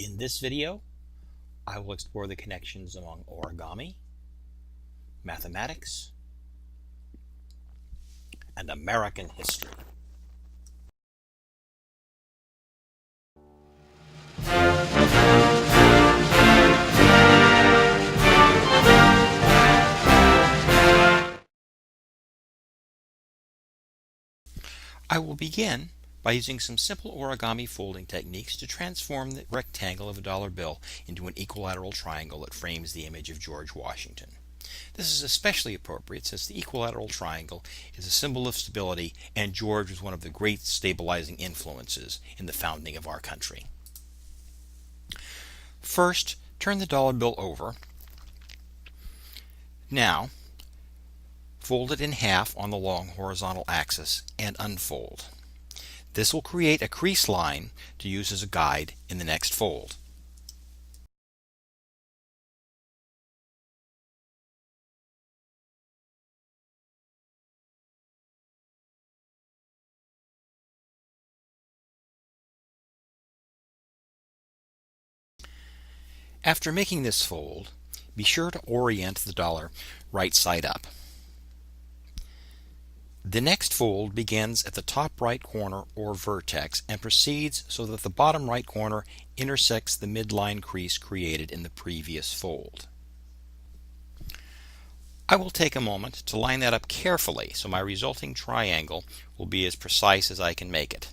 In this video, I will explore the connections among origami, mathematics, and American history. I will begin by using some simple origami folding techniques to transform the rectangle of a dollar bill into an equilateral triangle that frames the image of George Washington. This is especially appropriate since the equilateral triangle is a symbol of stability and George was one of the great stabilizing influences in the founding of our country. First, turn the dollar bill over. Now, fold it in half on the long horizontal axis and unfold. This will create a crease line to use as a guide in the next fold. After making this fold, be sure to orient the dollar right side up. The next fold begins at the top right corner or vertex and proceeds so that the bottom right corner intersects the midline crease created in the previous fold. I will take a moment to line that up carefully so my resulting triangle will be as precise as I can make it.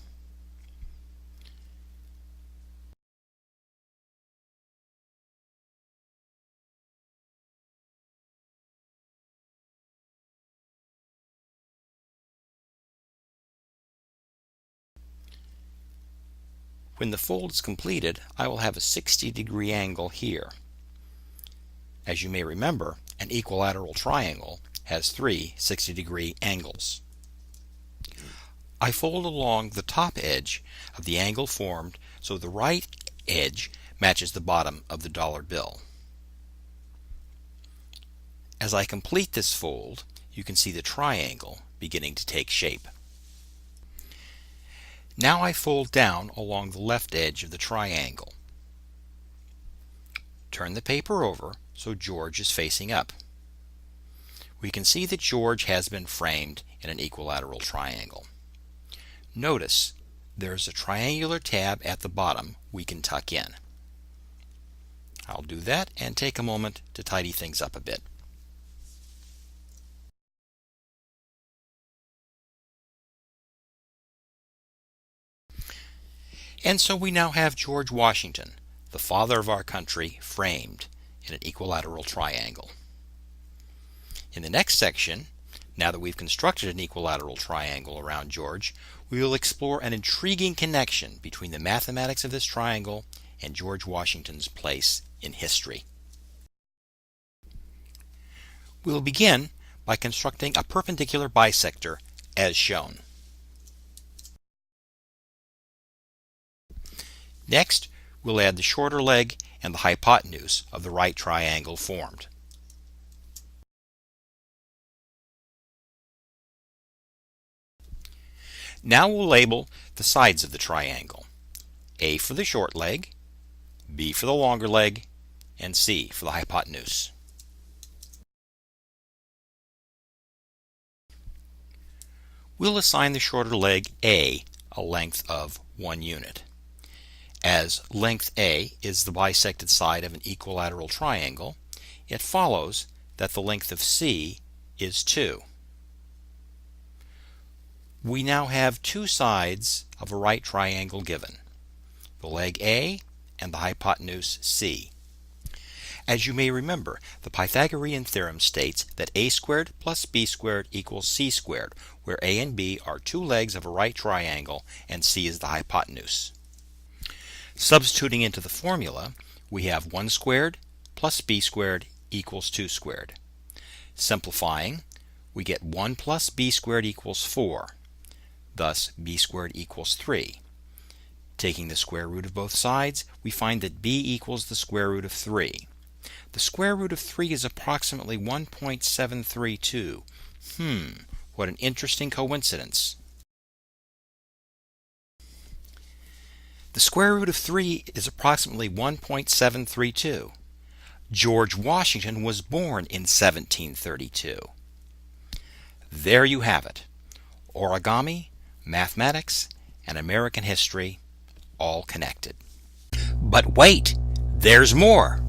When the fold is completed, I will have a 60-degree angle here. As you may remember, an equilateral triangle has three 60-degree angles. I fold along the top edge of the angle formed so the right edge matches the bottom of the dollar bill. As I complete this fold, you can see the triangle beginning to take shape. Now I fold down along the left edge of the triangle. Turn the paper over so George is facing up. We can see that George has been framed in an equilateral triangle. Notice there's a triangular tab at the bottom we can tuck in. I'll do that and take a moment to tidy things up a bit. And so we now have George Washington, the father of our country, framed in an equilateral triangle. In the next section, now that we've constructed an equilateral triangle around George, we will explore an intriguing connection between the mathematics of this triangle and George Washington's place in history. We'll begin by constructing a perpendicular bisector as shown. Next, we'll add the shorter leg and the hypotenuse of the right triangle formed. Now we'll label the sides of the triangle. A for the short leg, B for the longer leg, and C for the hypotenuse. We'll assign the shorter leg A a length of 1 unit. As length A is the bisected side of an equilateral triangle, it follows that the length of C is 2. We now have two sides of a right triangle given, the leg A and the hypotenuse C. As you may remember, the Pythagorean theorem states that a squared plus b squared equals c squared, where a and b are two legs of a right triangle and c is the hypotenuse. Substituting into the formula, we have 1 squared plus b squared equals 2 squared. Simplifying, we get 1 plus b squared equals 4. Thus, b squared equals 3. Taking the square root of both sides, we find that b equals the square root of 3. The square root of 3 is approximately 1.732. What an interesting coincidence. The square root of 3 is approximately 1.732. George Washington was born in 1732. There you have it. Origami, mathematics, and American history, all connected. But wait, there's more!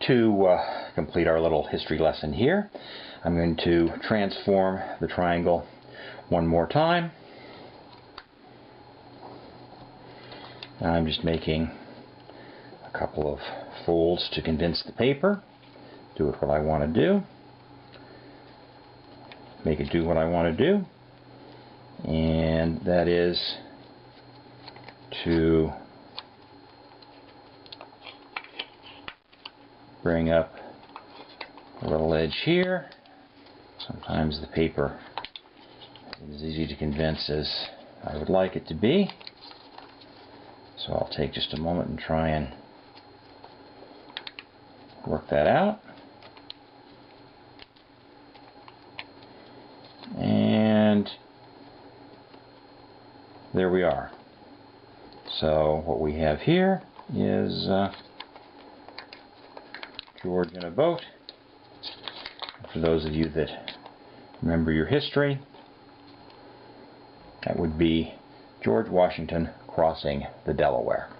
To complete our little history lesson here, I'm going to transform the triangle one more time. I'm just making a couple of folds to condense the paper, do it what I want to do, make it do what I want to do, and that is to bring up a little edge here. Sometimes the paper isn't as easy to condense as I would like it to be. So I'll take just a moment and try and work that out. And there we are. So what we have here is George in a boat. For those of you that remember your history, that would be George Washington crossing the Delaware.